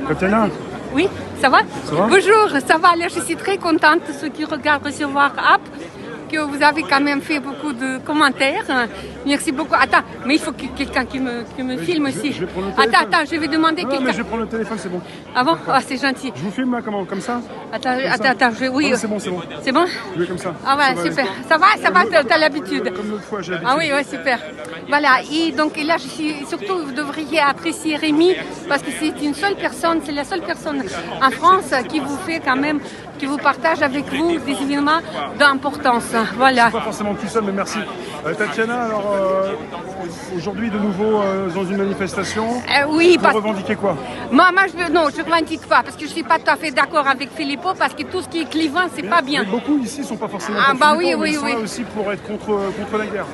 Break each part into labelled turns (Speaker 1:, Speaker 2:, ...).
Speaker 1: Tatiana.
Speaker 2: Oui, ça va?
Speaker 1: Ça va?
Speaker 2: Bonjour, ça va. Là, je suis très contente, ceux qui regardent Recevoir App, que vous avez quand même fait beaucoup de commentaires. Merci beaucoup. Attends, mais il faut que quelqu'un qui me filme aussi.
Speaker 1: Je vais prendre le téléphone.
Speaker 2: Attends, je vais demander
Speaker 1: Non,
Speaker 2: quelqu'un.
Speaker 1: mais je vais prendre le téléphone, c'est bon.
Speaker 2: Ah bon? Ah, c'est gentil.
Speaker 1: Je vous filme là, comment? Comme ça?
Speaker 2: Attends, oui.
Speaker 1: Non, c'est bon, c'est bon.
Speaker 2: C'est bon?
Speaker 1: Oui, comme ça.
Speaker 2: Ah ouais,
Speaker 1: Ça va
Speaker 2: super.
Speaker 1: aller.
Speaker 2: Ça va, t'as l'habitude.
Speaker 1: Comme l'autre fois, j'ai l'habitude.
Speaker 2: Ah oui, ouais, super. Voilà, et donc là, je suis surtout, vous devriez apprécier Rémi, parce que c'est la seule personne en France qui vous fait quand même, qui vous partage avec vous des événements d'importance. Voilà.
Speaker 1: Pas forcément tout seul, mais merci. Tatiana, alors aujourd'hui de nouveau dans une manifestation.
Speaker 2: Oui,
Speaker 1: vous revendiquez quoi?
Speaker 2: Moi, je revendique pas, parce que je suis pas tout à fait d'accord avec Filippo, parce que tout ce qui est clivant, c'est pas bien.
Speaker 1: Mais beaucoup ici sont pas forcément
Speaker 2: bah
Speaker 1: Filippo,
Speaker 2: oui,
Speaker 1: mais ils sont
Speaker 2: oui.
Speaker 1: là aussi pour être contre la guerre.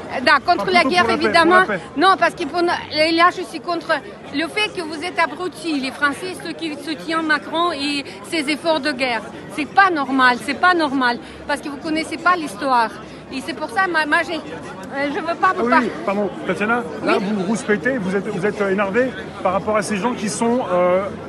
Speaker 2: Contre la guerre,
Speaker 1: pour la paix,
Speaker 2: évidemment.
Speaker 1: pour la paix.
Speaker 2: Non, parce que là, je suis contre le fait que vous êtes abrutis, les Français, ceux qui soutiennent Macron et ses efforts de guerre. C'est pas normal, parce que vous connaissez pas l'histoire. Et c'est pour ça, je veux pas vous
Speaker 1: Ah
Speaker 2: parler.
Speaker 1: oui, pardon, Tatiana, là vous rouspétez, vous êtes énervé par rapport à ces gens qui sont,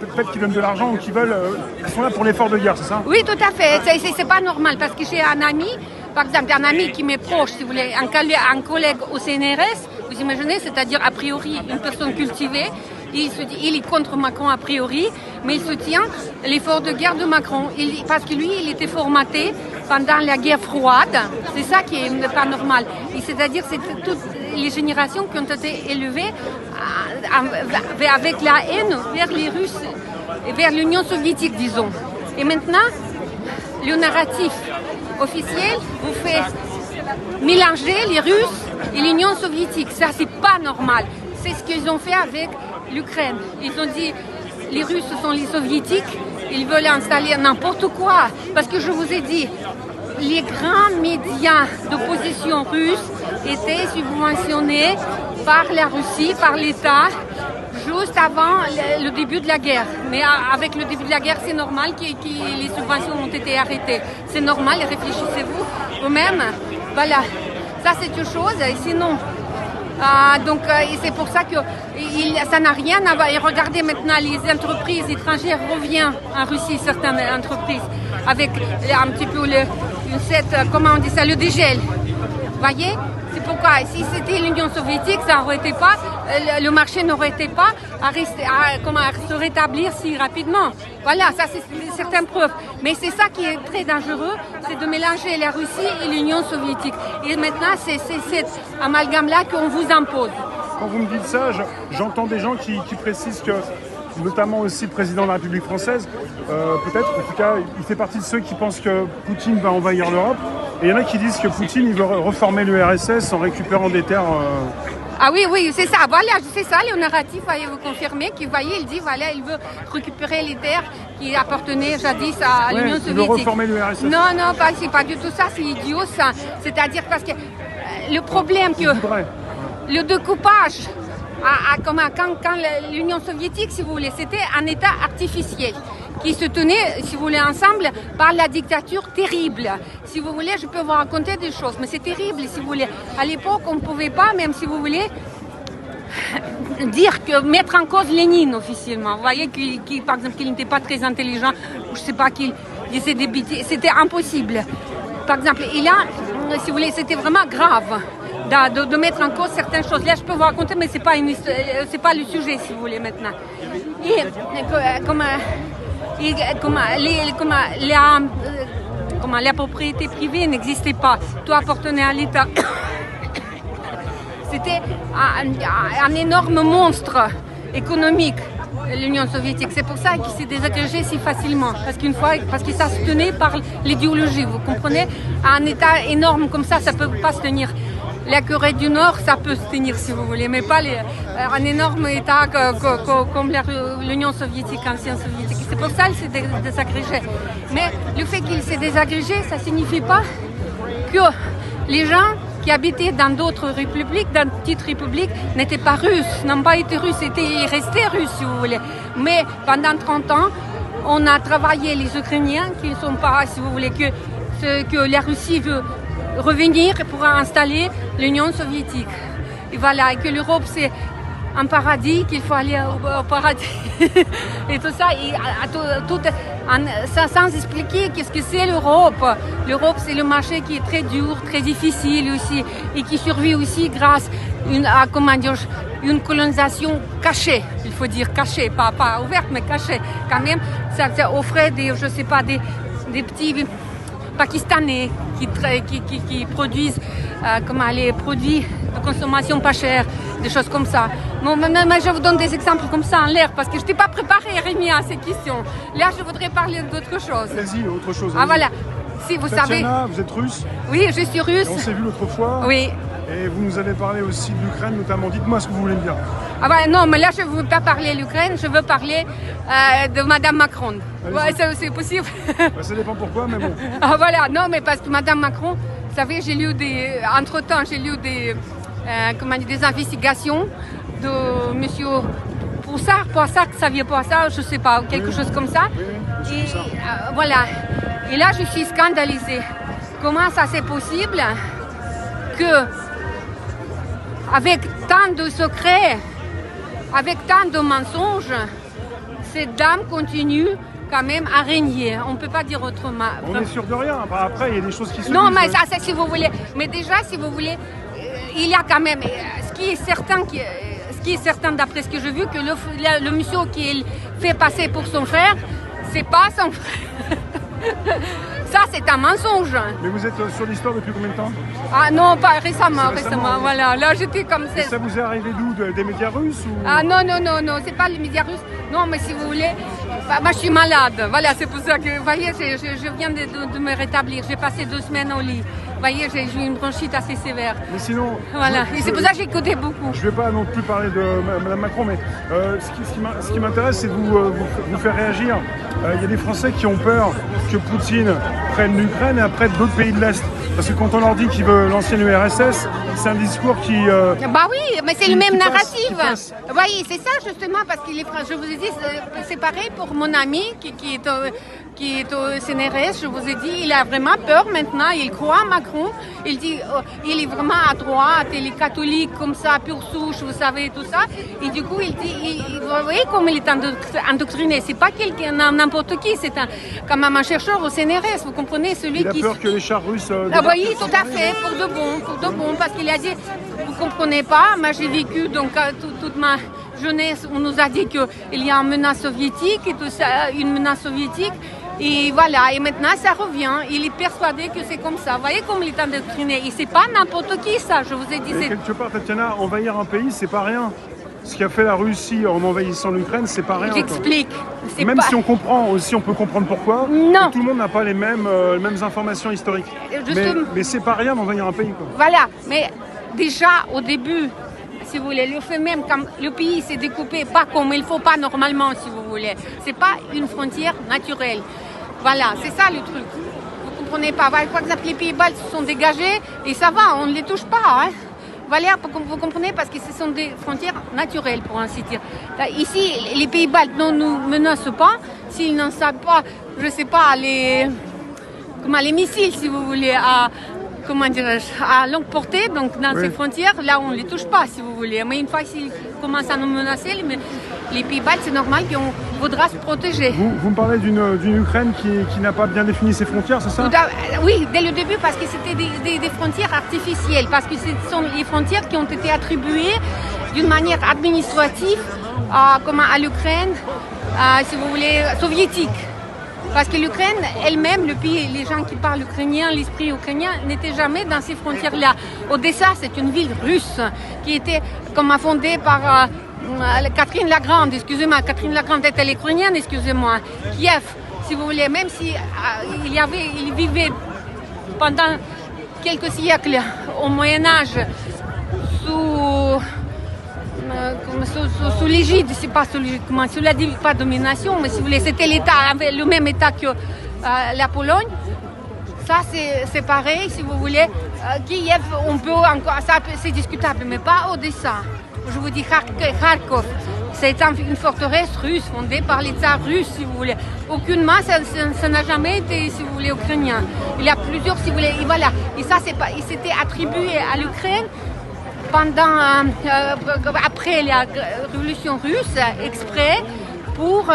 Speaker 1: peut-être qui donnent de l'argent ou qui sont là pour l'effort de guerre, c'est ça?
Speaker 2: Oui, tout à fait. C'est pas normal, parce que j'ai un ami, par exemple, un ami qui m'est proche, si vous voulez, un collègue au CNRS, vous imaginez, c'est-à-dire a priori une personne cultivée. Il est contre Macron a priori, mais il soutient l'effort de guerre de Macron. Parce que lui, il était formaté pendant la guerre froide. C'est ça qui est pas normal. C'est-à-dire c'est toutes les générations qui ont été élevées avec la haine vers les Russes, et vers l'Union soviétique, disons. Et maintenant, le narratif officiel vous fait mélanger les Russes et l'Union soviétique. Ça, c'est pas normal. C'est ce qu'ils ont fait avec l'Ukraine. Ils ont dit les Russes sont les Soviétiques, ils veulent installer n'importe quoi. Parce que je vous ai dit, les grands médias d'opposition russe étaient subventionnés par la Russie, par l'État, juste avant le début de la guerre. Mais avec le début de la guerre, c'est normal que les subventions ont été arrêtées. C'est normal, réfléchissez-vous vous-même. Voilà, ça c'est une chose. Et sinon, et c'est pour ça que ça n'a rien à voir. Et regardez maintenant, les entreprises étrangères reviennent en Russie, certaines entreprises, avec un petit peu comment on dit ça, le dégel. Vous voyez? C'est pourquoi, si c'était l'Union soviétique, ça aurait été pas, le marché n'aurait été pas à se rétablir si rapidement. Voilà, ça c'est certaines preuves. Mais c'est ça qui est très dangereux, c'est de mélanger la Russie et l'Union soviétique. Et maintenant, c'est cet amalgame-là qu'on vous impose.
Speaker 1: Quand vous me dites ça, j'entends des gens qui précisent que, notamment aussi le président de la République française, peut-être, en tout cas, il fait partie de ceux qui pensent que Poutine va envahir l'Europe. Et il y en a qui disent que Poutine, il veut reformer l'URSS en récupérant des terres.
Speaker 2: Ah oui, c'est ça. Voilà, c'est ça, le narratif, voyez, vous confirmez, qu'il voyez, il dit, voilà, il veut récupérer les terres qui appartenaient jadis à l'Union soviétique.
Speaker 1: Il veut reformer l'URSS.
Speaker 2: Non, c'est pas du tout ça, c'est idiot ça. C'est-à-dire parce que le problème que le découpage, quand l'Union soviétique, si vous voulez, c'était un État artificiel qui se tenait, si vous voulez, ensemble par la dictature terrible. Si vous voulez, je peux vous raconter des choses, mais c'est terrible, si vous voulez. À l'époque, on ne pouvait pas, même si vous voulez, mettre en cause Lénine officiellement. Vous voyez, par exemple, qu'il n'était pas très intelligent, ou je ne sais pas, qu'il disait des bêtises. C'était impossible. Par exemple, et là, si vous voulez, c'était vraiment grave de mettre en cause certaines choses. Là, je peux vous raconter, mais c'est pas le sujet, si vous voulez, maintenant. La propriété privée n'existait pas. Tout appartenait à l'État. C'était un énorme monstre économique, l'Union soviétique. C'est pour ça qu'il s'est désagrégé si facilement. Parce que ça se tenait par l'idéologie. Vous comprenez? Un État énorme comme ça ne peut pas se tenir. La Corée du Nord, ça peut se tenir si vous voulez, mais pas un énorme État comme l'Union soviétique, ancienne soviétique. C'est pour ça qu'il s'est désagrégé. Mais le fait qu'il s'est désagrégé, ça ne signifie pas que les gens qui habitaient dans d'autres républiques, dans de petites républiques, n'étaient pas russes, n'ont pas été russes, ils restaient russes si vous voulez. Mais pendant 30 ans, on a travaillé les Ukrainiens qui ne sont pas, si vous voulez, que la Russie veut revenir pour installer l'Union soviétique. Et voilà, et que l'Europe, c'est un paradis, qu'il faut aller au paradis et tout ça, sans expliquer qu'est-ce que c'est l'Europe. L'Europe, c'est le marché qui est très dur, très difficile aussi, et qui survit aussi grâce à une colonisation cachée. Il faut dire cachée, pas ouverte, mais cachée. Quand même, ça offrait des petits Pakistanais qui produisent les produits de consommation pas chers, des choses comme ça. Bon, maintenant, je vous donne des exemples comme ça en l'air parce que je n'étais pas préparée, Rémi, à ces questions. Là, je voudrais parler d'autre chose.
Speaker 1: Vas-y, autre chose.
Speaker 2: Ah voilà. Si vous savez.
Speaker 1: Tatiana, vous êtes russe?
Speaker 2: Oui, je suis russe.
Speaker 1: Et on s'est vu l'autre fois.
Speaker 2: Oui.
Speaker 1: Et vous nous avez parlé aussi de l'Ukraine, notamment. Dites-moi ce que vous voulez me dire.
Speaker 2: Ah bah, non, mais là, je ne veux pas parler de l'Ukraine, je veux parler de Madame Macron. Ouais, c'est possible.
Speaker 1: Bah, ça dépend pourquoi, mais bon.
Speaker 2: Ah voilà, non, mais parce que Madame Macron, vous savez, entre-temps, j'ai lu des investigations de Monsieur Poissard, Xavier Poissard, je ne sais pas, quelque chose comme ça.
Speaker 1: Oui,
Speaker 2: et voilà. Et là, je suis scandalisée. Comment ça c'est possible que, avec tant de secrets, avec tant de mensonges, cette dame continue quand même à régner. On ne peut pas dire autrement.
Speaker 1: On est sûr de rien. Après, il y a des choses qui se
Speaker 2: Non,
Speaker 1: disent.
Speaker 2: mais ça, c'est si vous voulez. Mais déjà, si vous voulez, il y a quand même. Ce qui est certain d'après ce que j'ai vu, que le monsieur qu'il fait passer pour son frère, c'est pas son frère. Ça, c'est un mensonge.
Speaker 1: Mais vous êtes sur l'histoire depuis combien de temps?
Speaker 2: Ah non, pas récemment,
Speaker 1: récemment.
Speaker 2: Voilà, là, j'étais comme ça.
Speaker 1: Et ça vous est arrivé d'où? Des médias russes ou...
Speaker 2: Ah non, c'est pas les médias russes. Non, mais si vous voulez, moi je suis malade. Voilà, c'est pour ça que, vous voyez, je viens de me rétablir. J'ai passé 2 semaines au lit. Vous voyez, j'ai eu une bronchite assez sévère.
Speaker 1: Mais sinon...
Speaker 2: Voilà, et c'est pour ça que j'écoutais beaucoup.
Speaker 1: Je ne vais pas non plus parler de Mme Macron, mais ce qui m'intéresse, c'est de vous faire réagir. Il y a des Français qui ont peur que Poutine prenne l'Ukraine et après d'autres pays de l'Est. Parce que quand on leur dit qu'il veut l'ancienne URSS, c'est un discours qui...
Speaker 2: Bah oui, mais c'est le même narratif.
Speaker 1: Vous
Speaker 2: voyez, c'est ça justement, parce qu'il est... Je vous ai dit, c'est pareil pour mon ami qui est au CNRS, je vous ai dit, il a vraiment peur maintenant, il croit à Macron, il dit, il est vraiment à droite, il est catholique comme ça, pure souche, vous savez, tout ça, et du coup, il dit, vous voyez comme il est endoctriné, c'est pas quelqu'un, n'importe qui, c'est quand même un chercheur au CNRS, vous comprenez, celui qui...
Speaker 1: Il a peur que les chars russes...
Speaker 2: oui, tout à fait, pour de bon, parce qu'il a dit, vous comprenez pas, moi j'ai vécu donc toute ma jeunesse, on nous a dit qu'il y a une menace soviétique et tout ça, une menace soviétique. Et voilà, et maintenant ça revient. Il est persuadé que c'est comme ça. Vous voyez comme il est endoctriné. Et c'est pas n'importe qui ça, je vous ai dit.
Speaker 1: Et quelque part, Tatiana, envahir un pays, c'est pas rien. Ce qu'a fait la Russie en envahissant l'Ukraine, c'est pas rien.
Speaker 2: J'explique.
Speaker 1: Même si on comprend aussi, on peut comprendre pourquoi.
Speaker 2: Non.
Speaker 1: Tout le monde n'a pas les mêmes informations historiques. Mais c'est pas rien d'envahir un pays, quoi.
Speaker 2: Voilà, mais déjà au début, si vous voulez, le fait même quand le pays s'est découpé, pas comme il faut, pas normalement, si vous voulez. C'est pas une frontière naturelle. Voilà, c'est ça le truc. Vous comprenez pas. Par exemple, les pays baltes se sont dégagés et ça va, on ne les touche pas. Hein. Voilà, vous comprenez, parce que ce sont des frontières naturelles, pour ainsi dire. Ici, les pays baltes ne nous menacent pas s'ils n'en savent pas, je ne sais pas, les missiles, si vous voulez, à longue portée, donc dans ces frontières, là on ne les touche pas, si vous voulez. Mais une fois qu'ils commencent à nous menacer, les pays baltes, c'est normal qu'on voudra se protéger.
Speaker 1: Vous me parlez d'une Ukraine qui n'a pas bien défini ses frontières, c'est ça?
Speaker 2: Oui, dès le début, parce que c'était des frontières artificielles, parce que ce sont les frontières qui ont été attribuées d'une manière administrative à l'Ukraine, si vous voulez, soviétique. Parce que l'Ukraine elle-même, le pays, les gens qui parlent ukrainien, l'esprit ukrainien n'était jamais dans ces frontières-là. Odessa, c'est une ville russe qui était fondée par Catherine la Grande, excusez-moi, Catherine la Grande était ukrainienne, excusez-moi. Kiev, si vous voulez, même si il vivait pendant quelques siècles au Moyen-Âge sous l'égide, c'est pas sous la pas domination, mais si vous voulez, c'était l'État, le même État que la Pologne. Ça, c'est pareil, si vous voulez. Kiev, on peut encore, ça c'est discutable, mais pas Odessa. Je vous dis Kharkov, c'est une forteresse russe fondée par les tsars russes, si vous voulez. Aucunement, ça n'a jamais été, si vous voulez, ukrainien. Il y a plusieurs, si vous voulez, et voilà. Et ça, il s'était attribué à l'Ukraine après la révolution russe, exprès pour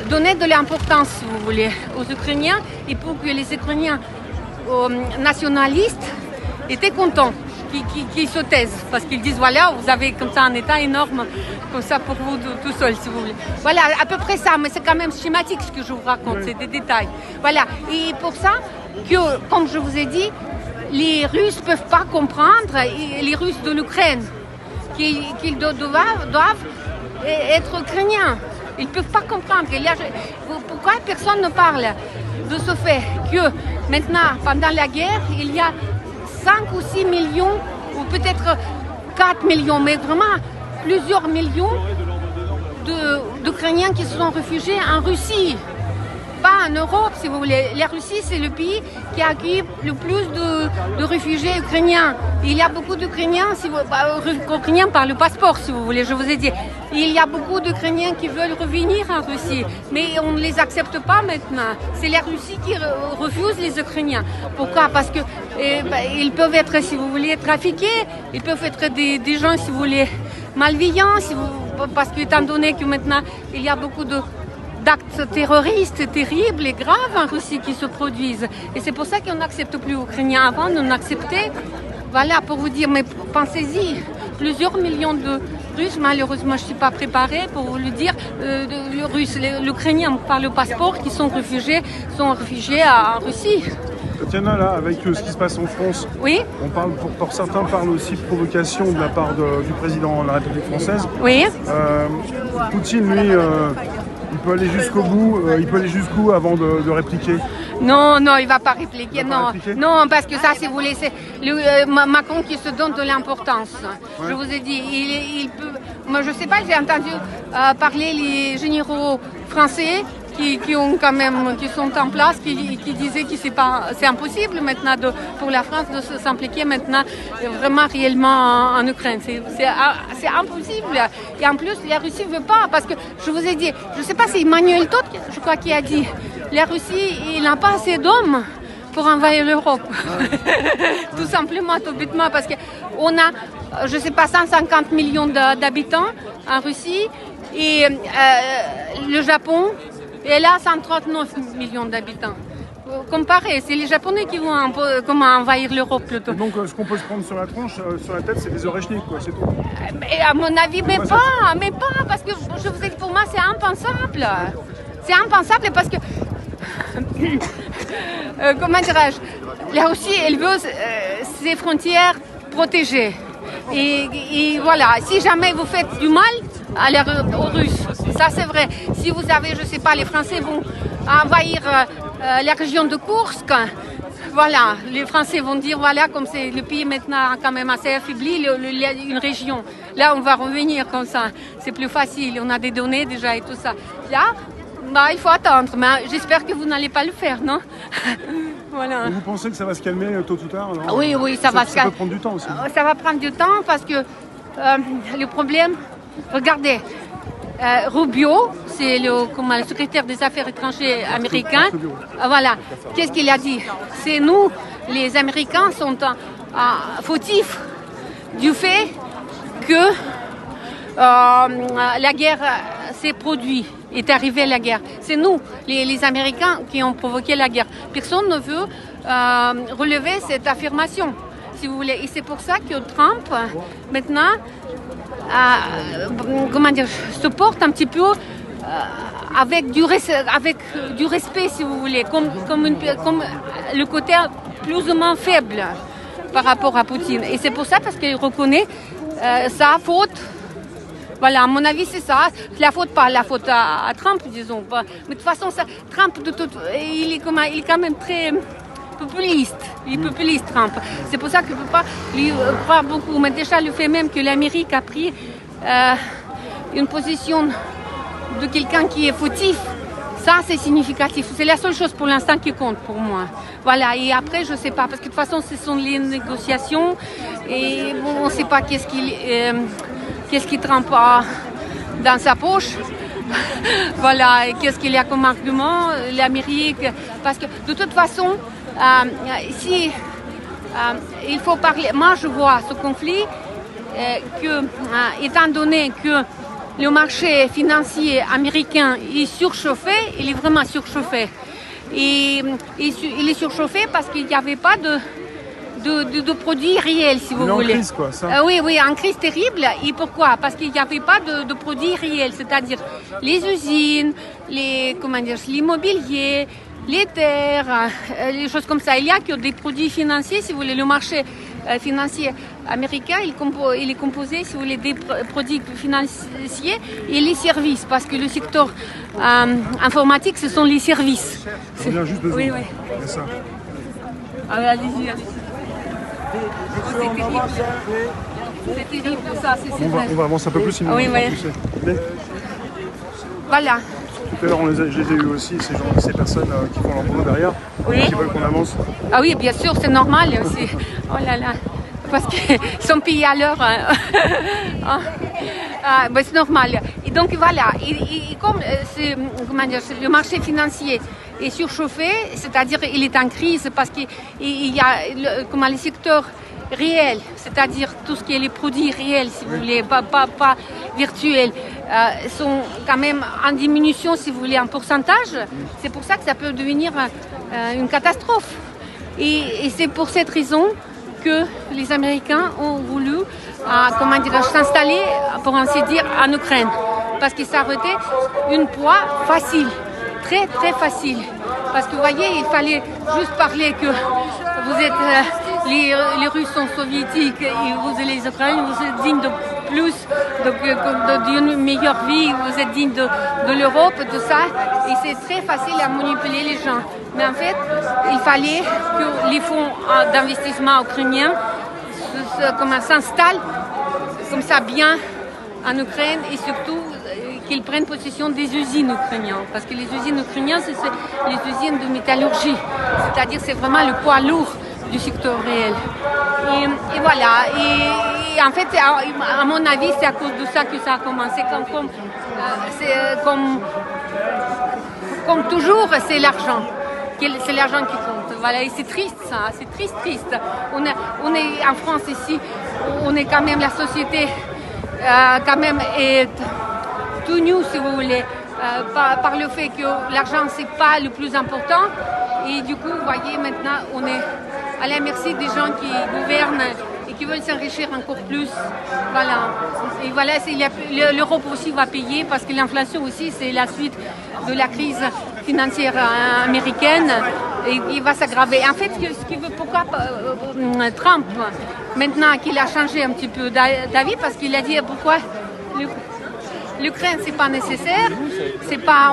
Speaker 2: donner de l'importance, si vous voulez, aux Ukrainiens et pour que les Ukrainiens nationalistes étaient contents qu'ils se taisent. Parce qu'ils disent, voilà, vous avez comme ça un État énorme, comme ça pour vous tout seul, si vous voulez. Voilà, à peu près ça, mais c'est quand même schématique ce que je vous raconte, c'est des détails. Voilà, et pour ça, que, comme je vous ai dit, les Russes ne peuvent pas comprendre, les Russes de l'Ukraine, qu'ils doivent être ukrainiens. Ils ne peuvent pas comprendre. Pourquoi personne ne parle de ce fait que maintenant, pendant la guerre, il y a 5 ou 6 millions, ou peut-être 4 millions, mais vraiment plusieurs millions d'Ukrainiens qui se sont réfugiés en Russie. Pas en Europe, si vous voulez. La Russie, c'est le pays qui accueille le plus de réfugiés ukrainiens. Il y a beaucoup d'Ukrainiens, Ukrainiens par le passeport, si vous voulez, je vous ai dit. Il y a beaucoup d'Ukrainiens qui veulent revenir en Russie, mais on ne les accepte pas maintenant. C'est la Russie qui refuse les Ukrainiens. Pourquoi? Parce que ils peuvent être, si vous voulez, trafiqués, ils peuvent être des gens, si vous voulez, malveillants, parce qu'étant donné que maintenant, il y a beaucoup d'actes terroristes terribles et graves en Russie qui se produisent. Et c'est pour ça qu'on n'accepte plus les Ukrainiens. Avant, on acceptait, voilà, pour vous dire, mais pensez-y, plusieurs millions de Russes, malheureusement, je ne suis pas préparée pour vous le dire, l'Ukrainien par le passeport qui sont réfugiés en Russie.
Speaker 1: Tatiana, là, avec ce qui se passe en France,
Speaker 2: oui.
Speaker 1: Pour certains parlent aussi de provocation de la part du président de la République française.
Speaker 2: Oui.
Speaker 1: Poutine, lui, il peut aller jusqu'au bout, il peut aller jusqu'où avant de répliquer?
Speaker 2: Non, il ne va pas répliquer, non, parce que ça, si vous voulez, c'est Macron qui se donne de l'importance. Ouais. Je vous ai dit, il peut. Moi, je ne sais pas, j'ai entendu parler les généraux français qui sont en place, qui disaient que c'est impossible maintenant pour la France de s'impliquer maintenant vraiment réellement en Ukraine. C'est impossible. Et en plus, la Russie ne veut pas, parce que je vous ai dit, je ne sais pas, c'est Emmanuel Todt, je crois, qui a dit, la Russie, il n'a pas assez d'hommes pour envahir l'Europe. Tout simplement, tout bêtement, parce qu'on a, je ne sais pas, 150 millions d'habitants en Russie, et le Japon, et là, 139 millions d'habitants. Comparé, c'est les Japonais qui vont envahir l'Europe plutôt.
Speaker 1: Donc, ce qu'on peut se prendre sur la tronche, sur la tête, c'est des orechniks, quoi, c'est tout.
Speaker 2: Mais à mon avis, mais pas, parce que je vous ai dit, pour moi, c'est impensable. C'est impensable parce que, comment dirais-je, la Russie, elle veut ses frontières protégées. Et voilà, si jamais vous faites du mal aux Russes, ça c'est vrai. Si vous avez, je ne sais pas, les Français vont envahir la région de Koursk, voilà, les Français vont dire, voilà, comme c'est le pays maintenant quand même assez affaibli, une région, là on va revenir comme ça, c'est plus facile, on a des données déjà et tout ça. Là, il faut attendre, mais j'espère que vous n'allez pas le faire, non? Voilà.
Speaker 1: Vous pensez que ça va se calmer tôt ou tard? Non?
Speaker 2: Oui, ça va se calmer.
Speaker 1: Ça peut prendre du temps aussi.
Speaker 2: Ça va prendre du temps parce que le problème, regardez, Rubio, c'est le secrétaire des Affaires étrangères américain. Voilà, qu'est-ce qu'il a dit? C'est nous, les Américains, sont fautifs du fait que la guerre s'est produite. Est arrivée la guerre. C'est nous, les Américains, qui ont provoqué la guerre. Personne ne veut relever cette affirmation, si vous voulez. Et c'est pour ça que Trump, maintenant, se porte un petit peu avec du respect, si vous voulez, comme le côté plus ou moins faible par rapport à Poutine. Et c'est pour ça, parce qu'il reconnaît sa faute. Voilà, à mon avis, c'est ça. La faute à Trump, disons. Mais de toute façon, Trump, il est quand même très populiste. Il est populiste, Trump. C'est pour ça que je ne peux pas lui croire beaucoup. Mais déjà, le fait même que l'Amérique a pris une position de quelqu'un qui est fautif, ça, c'est significatif. C'est la seule chose pour l'instant qui compte pour moi. Voilà, et après, je ne sais pas. Parce que de toute façon, ce sont les négociations. Et bon, on ne sait pas qu'est-ce qu'il trempe dans sa poche. Voilà, et qu'est-ce qu'il y a comme argument, l'Amérique. Parce que de toute façon, il faut parler. Moi, je vois ce conflit étant donné que le marché financier américain est surchauffé, il est vraiment surchauffé. Et il est surchauffé parce qu'il n'y avait pas de produits réels, si vous voulez.
Speaker 1: En crise, quoi, ça.
Speaker 2: Oui, en crise terrible. Et pourquoi? Parce qu'il n'y avait pas de produits réels, c'est-à-dire les usines, l'immobilier, les terres, les choses comme ça. Il n'y a que des produits financiers, si vous voulez. Le marché financier américain, il est composé, si vous voulez, des produits financiers et les services, parce que le secteur informatique, ce sont les services.
Speaker 1: On vient juste besoin.
Speaker 2: Oui.
Speaker 1: C'est ça.
Speaker 2: Allez-y. C'est terrible. C'est terrible, ça.
Speaker 1: On va avancer un peu plus, sinon
Speaker 2: Oui,
Speaker 1: on va pousser. Mais
Speaker 2: voilà.
Speaker 1: tout à l'heure, je les ai eu aussi, ces personnes qui font leur boulot derrière, qui veulent qu'on avance.
Speaker 2: Ah oui, bien sûr, c'est normal aussi. Oh là là. Parce qu'ils sont payés à l'heure. C'est normal. Et donc voilà, comme le marché financier est surchauffé, c'est-à-dire il est en crise parce qu'il y a les secteurs réels, c'est-à-dire tout ce qui est les produits réels, si vous voulez, pas virtuels, sont quand même en diminution, si vous voulez, en pourcentage. C'est pour ça que ça peut devenir une catastrophe. Et c'est pour cette raison que les Américains ont voulu s'installer, pour ainsi dire, en Ukraine. Parce que ça aurait été une proie facile, très très facile. Parce que vous voyez, il fallait juste parler que vous êtes, les Russes sont soviétiques et vous, les Ukrainiens, vous êtes dignes de plus, d'une meilleure vie, vous êtes dignes de l'Europe, tout ça. Et c'est très facile à manipuler les gens. Mais en fait, il fallait que les fonds d'investissement ukrainiens s'installent comme ça bien en Ukraine et surtout qu'ils prennent possession des usines ukrainiennes. Parce que les usines ukrainiennes, c'est les usines de métallurgie. C'est-à-dire c'est vraiment le poids lourd du secteur réel. Et voilà. Et en fait, à mon avis, c'est à cause de ça que ça a commencé. Comme toujours, c'est l'argent. C'est l'argent qui compte. Voilà, et c'est triste ça, c'est triste. On est en France ici, on est quand même la société, quand même est tout new si vous voulez, par le fait que l'argent c'est pas le plus important. Et du coup, vous voyez, maintenant on est à la merci des gens qui gouvernent et qui veulent s'enrichir encore plus. Voilà. Et voilà, l'Europe aussi va payer parce que l'inflation aussi c'est la suite de la crise financière américaine et il va s'aggraver. En fait, pourquoi Trump, maintenant qu'il a changé un petit peu d'avis, parce qu'il a dit pourquoi l'Ukraine c'est pas nécessaire,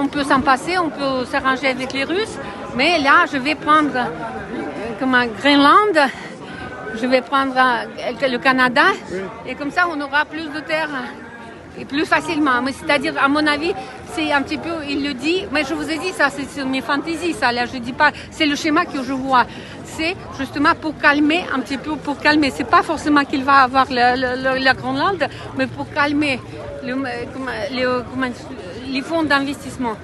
Speaker 2: on peut s'en passer, on peut s'arranger avec les Russes, mais là je vais prendre Groenland, je vais prendre le Canada et comme ça on aura plus de terres. Et plus facilement. Mais c'est-à-dire, à mon avis, c'est un petit peu, il le dit, mais je vous ai dit ça, c'est mes fantaisies, ça, là, je dis pas, c'est le schéma que je vois. C'est justement pour calmer, un petit peu pour calmer. C'est pas forcément qu'il va avoir la Groenland, mais pour calmer les fonds d'investissement.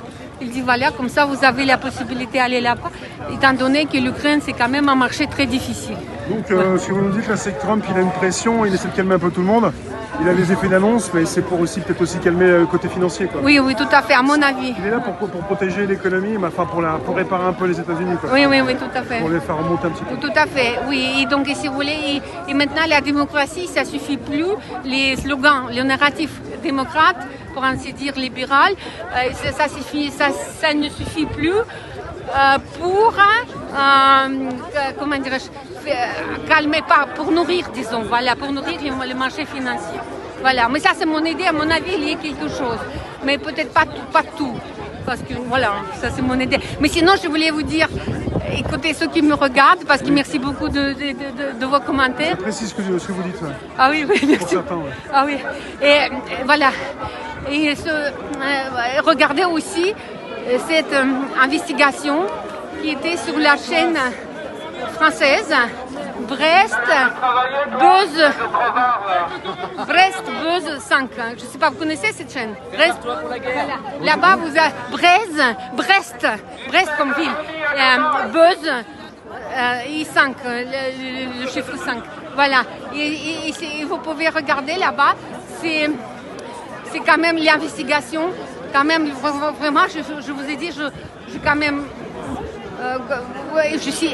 Speaker 2: Il dit voilà, comme ça vous avez la possibilité d'aller là-bas, étant donné que l'Ukraine c'est quand même un marché très difficile.
Speaker 1: Donc ce que vous nous dites là, c'est que Trump il a une pression, il essaie de calmer un peu tout le monde. Il a des effets d'annonce, mais c'est pour aussi peut-être aussi calmer le côté financier, quoi.
Speaker 2: Oui, tout à fait, à mon avis.
Speaker 1: Il est là pour protéger l'économie, enfin pour réparer un peu les États-Unis, quoi.
Speaker 2: Oui, tout à fait.
Speaker 1: Pour les faire remonter un petit peu.
Speaker 2: Tout à fait, oui. Et donc, si vous voulez, et maintenant la démocratie, ça suffit plus. Les slogans, les narratifs démocrates, pour ainsi dire libéral, ça ne suffit plus. Pour calmer, pour nourrir, disons, voilà, pour nourrir le marché financier. Voilà, mais ça c'est mon idée, à mon avis, il y a quelque chose, mais peut-être pas tout, parce que voilà, ça c'est mon idée. Mais sinon, je voulais vous dire, écoutez ceux qui me regardent, parce que merci beaucoup de vos commentaires.
Speaker 1: Je précise ce que vous dites. Ouais.
Speaker 2: Ah oui, merci.
Speaker 1: Pour certains, ouais.
Speaker 2: Ah oui, et voilà, et regardez aussi cette investigation qui était sur la chaîne française Brest Buzz 5. Je ne sais pas, vous connaissez cette chaîne? Brest, voilà. Là-bas, vous avez Brest comme ville. Buzz et 5, le chiffre 5. Voilà. Vous pouvez regarder là-bas, c'est quand même l'investigation. Quand même, vraiment, je vous ai dit, je quand même... je suis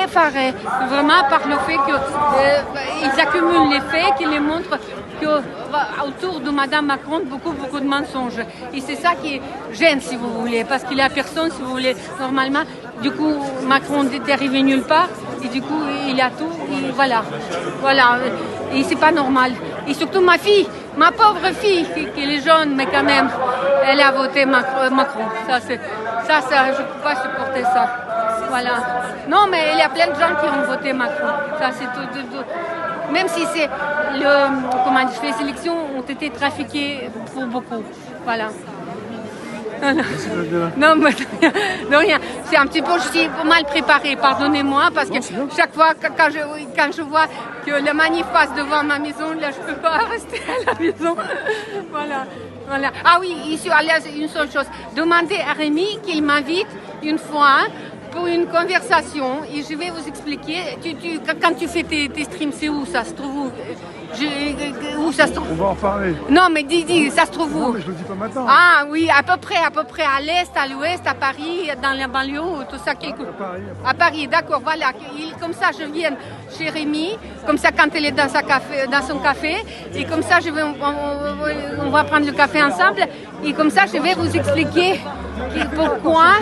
Speaker 2: effarée vraiment par le fait qu'ils accumulent les faits, qu'ils les montrent qu'autour de Madame Macron, beaucoup de mensonges. Et c'est ça qui gêne, si vous voulez, parce qu'il n'y a personne, si vous voulez, normalement. Du coup, Macron est arrivé nulle part, et du coup, il a tout, et voilà. Et c'est pas normal. Et surtout ma fille, ma pauvre fille, qui est jeune, mais quand même, elle a voté Macron. Ça, je ne peux pas supporter ça. Voilà. Non, mais il y a plein de gens qui ont voté Macron. Ça, c'est tout. Même si les élections ont été trafiquées pour beaucoup. Voilà. Non, mais de rien. C'est un petit peu, je suis mal préparée, pardonnez-moi, parce que chaque fois quand je vois que le manif passe devant ma maison, là, je ne peux pas rester à la maison. Voilà. Ah oui, ici, une seule chose. Demandez à Rémi qu'il m'invite une fois pour une conversation et je vais vous expliquer. Quand tu fais tes streams, c'est où ça se trouve? Où ça se trouve?
Speaker 1: On va en reparler.
Speaker 2: Non, mais dis, ça se trouve où?
Speaker 1: Non, mais je le dis pas maintenant.
Speaker 2: Ah oui, à peu près à l'est, à l'ouest, à Paris, dans la banlieue, tout ça. À Paris, d'accord, voilà. Comme ça, je viens chez Rémi, comme ça, quand elle est dans son café, et comme ça, on va prendre le café ensemble, et comme ça, je vais vous expliquer pourquoi,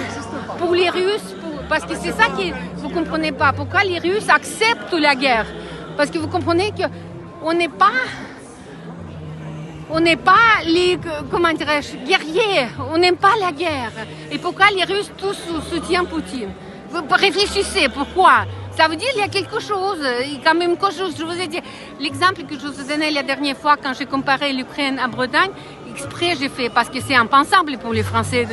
Speaker 2: pour les Russes, parce que c'est ça que vous ne comprenez pas, pourquoi les Russes acceptent la guerre. Parce que vous comprenez qu'on n'est pas les, comment dirais-je, guerriers, on n'aime pas la guerre. Et pourquoi les Russes tous soutiennent Poutine? Vous réfléchissez, pourquoi? Ça veut dire qu'il y a quelque chose, quand même quelque chose. Je vous ai dit, l'exemple que je vous ai donné la dernière fois quand j'ai comparé l'Ukraine à Bretagne, exprès j'ai fait, parce que c'est impensable pour les Français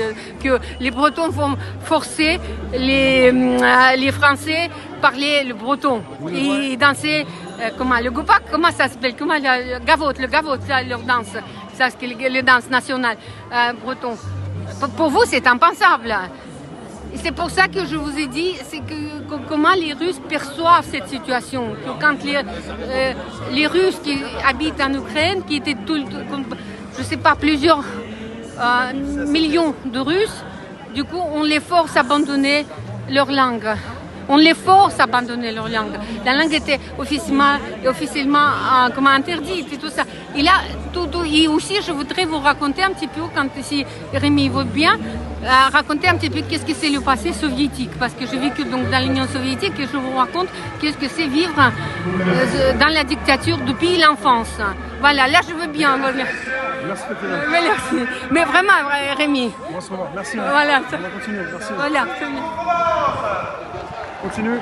Speaker 2: que les Bretons vont forcer les Français parler le breton et danser, le gopak, comment ça s'appelle, le gavotte, ça, leur danse, ça c'est les danses nationales breton. Pour vous, c'est impensable. Et c'est pour ça que je vous ai dit, c'est comment les Russes perçoivent cette situation. Que quand les Russes qui habitent en Ukraine, qui étaient je ne sais pas, plusieurs millions de Russes, du coup, on les force à abandonner leur langue. On les force à abandonner leur langue. La langue était officiellement interdite et tout ça. Et là, et aussi, je voudrais vous raconter un petit peu, si Rémi veut bien, raconter un petit peu qu'est-ce que c'est le passé soviétique. Parce que j'ai vécu donc dans l'Union soviétique et je vous raconte qu'est-ce que c'est vivre dans la dictature depuis l'enfance. Voilà, là je veux bien.
Speaker 1: Merci, Katerina.
Speaker 2: Merci. Mais vraiment, Rémi.
Speaker 1: On va se revoir. Merci.
Speaker 2: Voilà.
Speaker 1: On va continuer. Merci.
Speaker 2: Voilà.
Speaker 1: Continue.